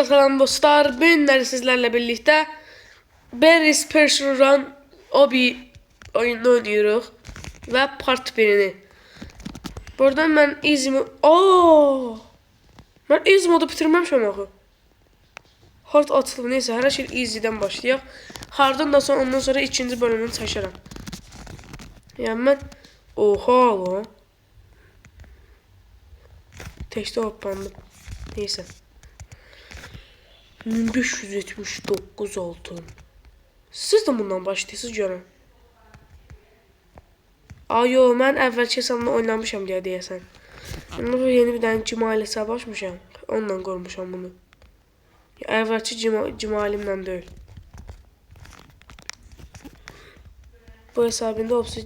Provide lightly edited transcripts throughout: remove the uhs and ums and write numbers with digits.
Salam dostlar, bu günləri sizlərlə birlikdə Berries Pressure Run Obi oyununu oynuyoruz və part 1'ini. Buradan mən easy mən easy modu bitirməmişəm axı. Hard açılıb, neysə, hər şey easy'dən başlayaq. Harddan da sonra ondan sonra ikinci bölümünü çəkərəm. Yəni mən oha lan. Tekstə hoppandım. Neysə. 1579 altın. Siz də bundan başlayırsınız görün. Yo, mən əvvəlki hesabımda oynamışam deyə deyəsən. İndi bu yeni bir dənə Cimal hesabı açmışam. Onunla qoymuşam bunu. Əvvəlki Cimalimlə deyil. Bu hesabında opsi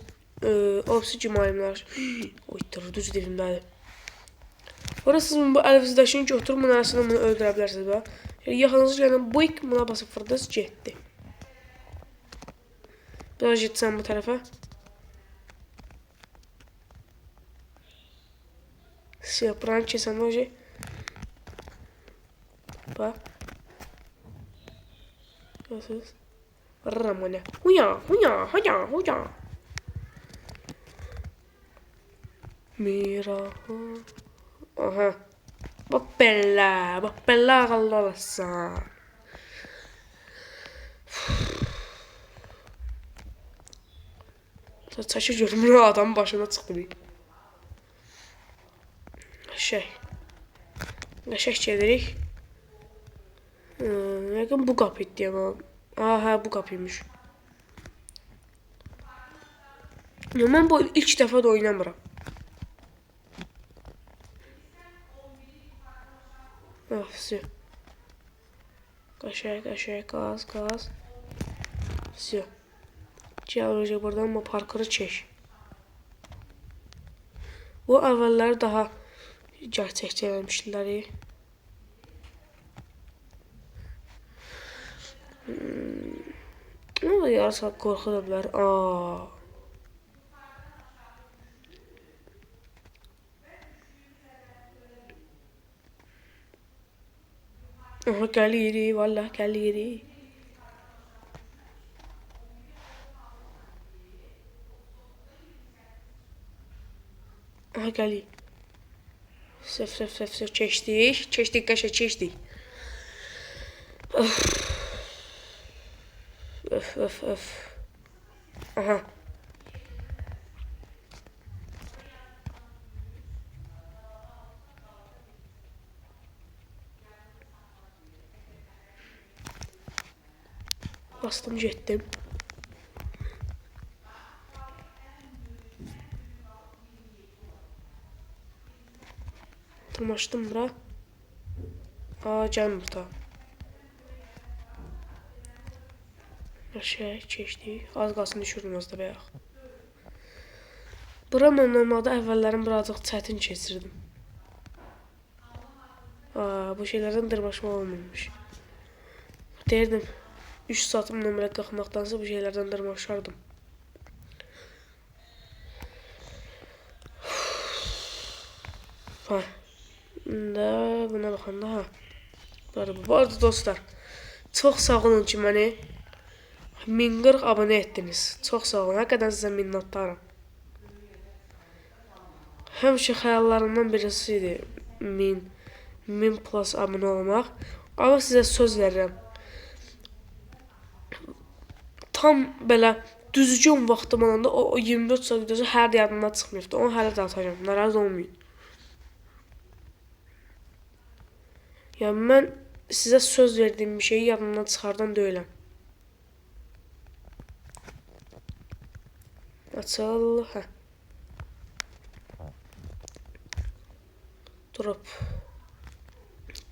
Cimalimlər. Oy, düz dilimdədir. Orada siz bu əlvizdəşini götürüb bunun arasında bunu öldürə bilərsiniz. Yaxınızı gələn bu ilk buna basıb fırdız getdi. Biraz getsəm bu tərəfə. Siyah buranı keçəndə o şey. Bax. Görürsünüz. Vırıram ona. Huya. Miraha. Aha. Bax belə ağıllı olasan. Çəkir görmür, adamın başına çıxdı bir. Qəşək gedirik. Yəqin bu qapı deyəm. Hə, bu qapıymış. Mən bu ilk dəfə də oynamıram. Все. Qəşək, qaz. Все. Gəl olacaq buradan bu parkuru çək. Bu əvvəlləri daha gerçəkçi eləmişlər. Ama yarısı qorxu da bilər. Aha, gəlirik, vallah gəlirik. Aha, gəlirik. Sef, keçdik, qəşək keçdik. Öf. Aha. Bastım, getdim. Tırmaşdım bura. Gəlmir burada. Qəşək keçdik. Az qalsın düşürdüm az da bayaq. Bura mən normalda əvvəllərin birazcık çətin keçirdim. Bu şeylərdən dırmaşma olmamış. Deyirdim 3 saatım nömrə qalxmaqdansa bu şeylərdən dırmaşardım. Buna baxanda Bu arada dostlar, çox sağ olun ki məni 1040 abunə etdiniz. Çox sağ olun. Həqiqətən sizə minnətdaram. Həmişə xəyallarımdan birisi idi 1000 plus abunə olmaq. Amma sizə söz verirəm. Tam belə düzgün vaxtım olanda o 24 saat videosu hər yadımdan çıxmayıbdı. Onu hələ də atacağım. Narazı olmayın. Yəni mən sizə söz verdiyim bir şeyi yadımdan çıxardan deyiləm. Açıl.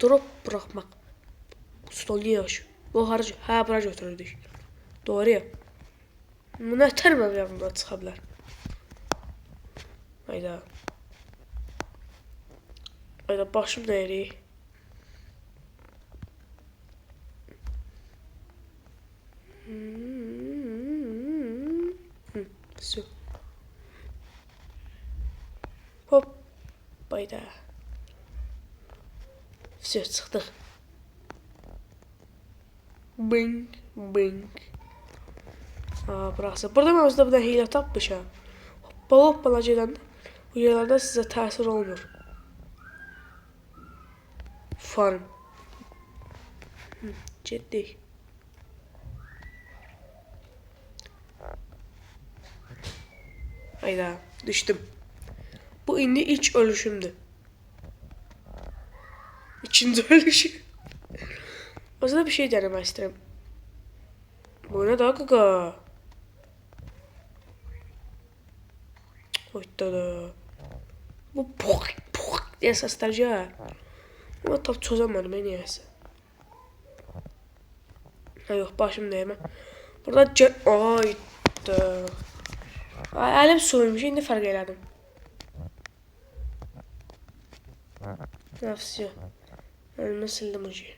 Drop bırakmak. Stol niye yaş? Bu harcı. Bura götürürdük. Doğru ya. Bu nə tərməm yadımdan çıxa bilər. Hayda, başım nə yeri? Все. Hop. Hayda. Все, çıxdıq. Bing, bing. Aa, burası. Burada mən özdə bir də hiylə tapmışam. Hoppala gedəndə bu yerlərdə sizə təsir olmur. Farm. Getdik. Hayda, düşdüm. Bu indi ilk ölüşümdür. İkinci ölüşüm. O zaman bir şey denemek istedim. Bu ne daha kaka? Oyda da. Bu pok pok diye sesler ya. Ama tam çözəmədim niyəsə. Ha yox, başım değmə. Burada ayda. Ay, əlim soymuş, indi fərq elədim. Nafsiyo. Önümü sildim o şeyi.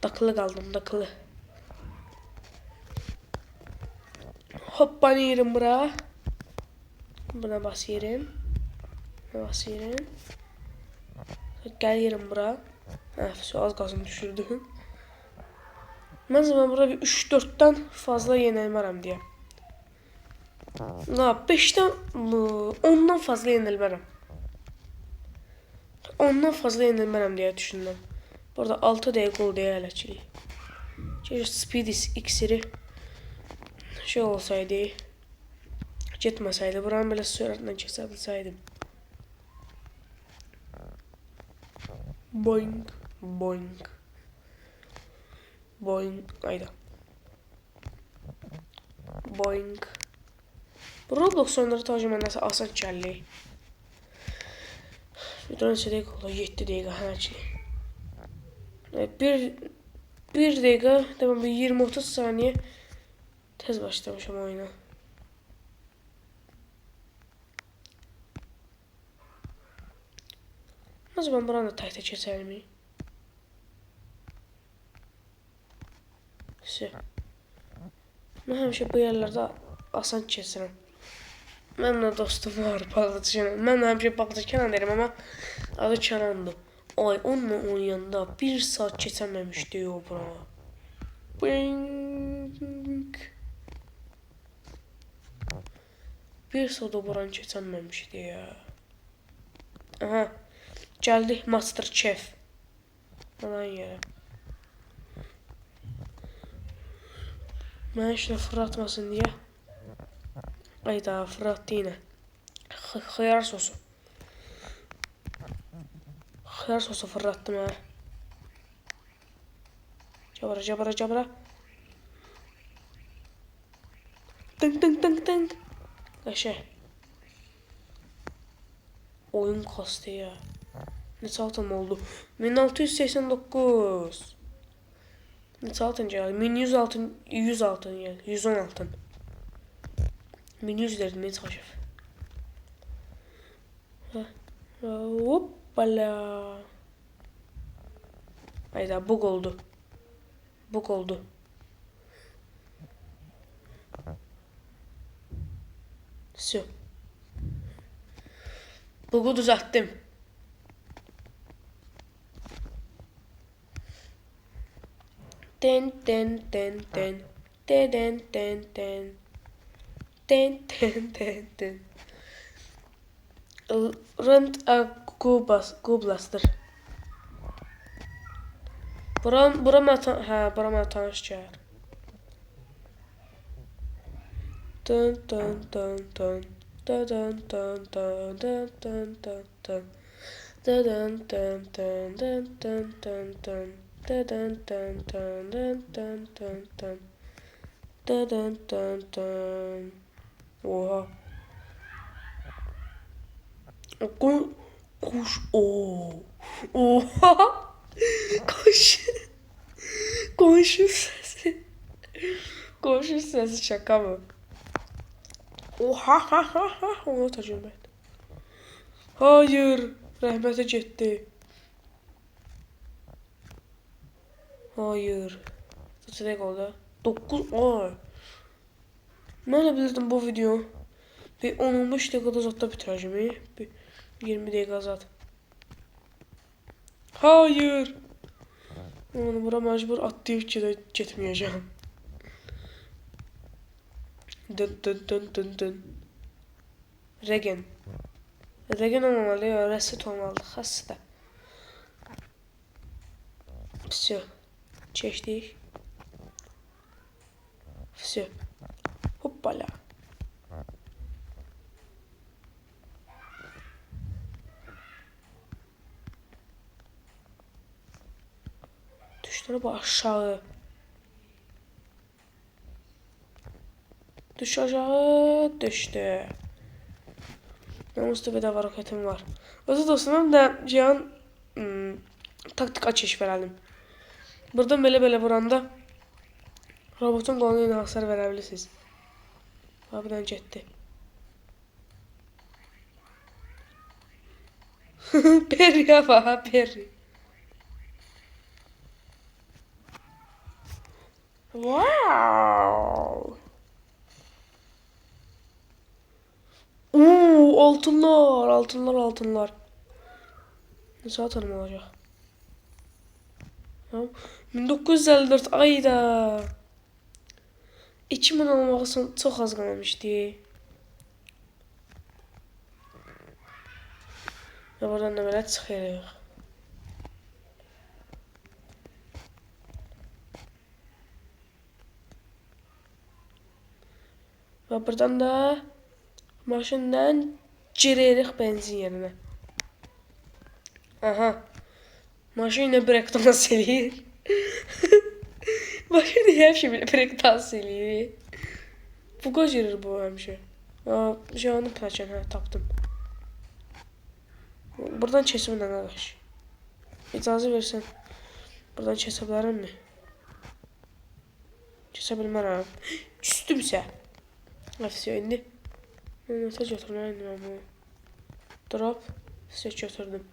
Takılı kaldım, takılı. Hoppa yerim bura. Buna bas yerim. Buna bas yerim. Gel yerim bura. Az gazını düşürdüm. Ben zaman burada bir 3-4'ten fazla yenilmərəm diye. 5'ten 10'dan fazla yenilmərəm. 10'dan fazla yenilmərəm diye düşündüm. Burada 6 dəqiqə oldu ya hələçilik. Keşke Speed iksiri şey olsaydı, getməsəydi, buranı belə sürətlə keçə bilsəydim. Boing, boing. Boing, ayda. Boing. Bu Roblox oyunları təcrübə nəsə asan gəlli. Bir dənə dəqiqə oldu, 7 dəqiqə hələçilik. Bir dəqiqə, demək 20-30 saniye tez başlamışam oyuna. Nasıl ben buranı da tayta keçəlim? Mən həmişə bu yerlərdə asan keçirəm. Mənimlə dostum var, Bağdad Kənan. Mən həmişə Bağdad Kənan derim, amma adı Kənandır. Ay, onunla oynayanda 1 saat keçəməmişdi o bura. Bing. 1 saat o buranı keçəməmişdi ya. Aha, gəldik Master Chef. Alan yerə. Mən işlə fırlatmasın diye. Ayda fırlattı yine. Xıyar sosu. Xıyar sosu fırlattım ha. Cabara cabara cabara. Tınk tınk tınk tınk. Kaşı. Oyun kastı ya. Neçə altın oldu? 1689. Neçə altın gəldi? 1100 altın, 100 altın gəldi. 110 altın. 1100 derdim neçə xaşif. Hoppala. Hayda, bug oldu. Bug oldu. Все. Bug'u düzelttim. Den den den den. Den den den den. Den den den den. Rent a Gublaster. Buram tanış çağır. Dun dun dun dun. Dun dun dun dun dun dun dun dun. Dun dun dun dun dun dun dun dun. Dun dun dun dun dun dun dun dun. Dun dun dun dun. Oha. Kuş. Oha. Koş. Komşu sesi. Komşu sesi şaka mı? Oha ha ha ha. Onu tecrübe et. Hayır. Rəhmətə getdi. Hayır. Kaç dakika oldu? 9 ay. Mən elə bilirdim bu video bir 10-15 dəqiqədə zətdə bitirəcəm. 20 dəqiqə azad. Hayır. Onu bura məcbur atlayıb getməyəcəm. Dın dın dın dın dın. Regen. Regen olmamalı ya. Reset olmalı. Xəstə. Все. Çəkdik. Все. Hoppala. Düşdü bu aşağı. Düş aşağı. Düşdü. Namusda bedava roketim var. Özü dostum da Cihan taktik açış verelim. Buradan belə vuranda robotun qoluna ilə hasar verə bilirsiniz. Abiden getdi. Perry'e bak, Perry. Wow. Altınlar, altınlar, altınlar. Nasıl atarım olacak? 1954 ayda 2000 olmaq üçün çox az qalmışdı. Və buradan da belə çıxırıq. Və buradan da maşından giririk benzin yerinə. Aha. Maşın ilə breakdans eləyir. Maşın həmişə belə breakdans eləyir. Buqa girir bu həmişə. Janı plaçan, hə, tapdım. Buradan keçim nə qardaş? İcazə versən. Buradan keçə bilərəmmi? Keçə bilmərəm. Küstümsə. Afsiyo indi. Nəsə götürməliyəm mən bunu. Drop. Sizə götürdüm.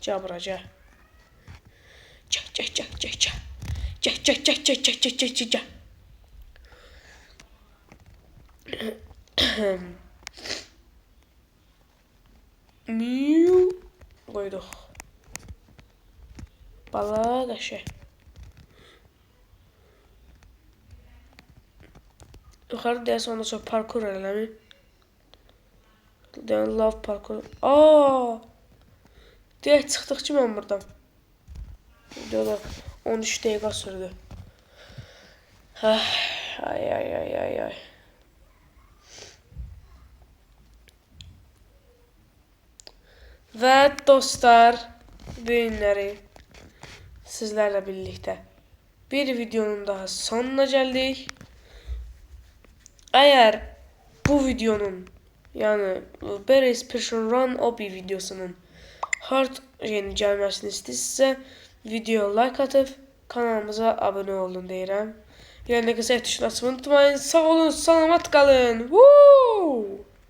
Cabraca. Miu qoyduq. Bala qəşəng. Yuxarı deyəsə ondan sonra parkur eləmi. Deyən love parkur. Deyək çıxdıq ki mən buradan. Videoda 13 dəqiqə sürdü. Ay. Və dostlar, bu günləri sizlərlə birlikdə bir videonun daha sonuna gəldik. Əgər bu videonun, yəni Berries Prison Run Obi videosunun hard yeni gəlməsini istəyirsə, video like atıb kanalımıza abunə olun deyirəm. Yəni qısa tuşuna unutmayın. Sağ olun, salamat qalın. Woo!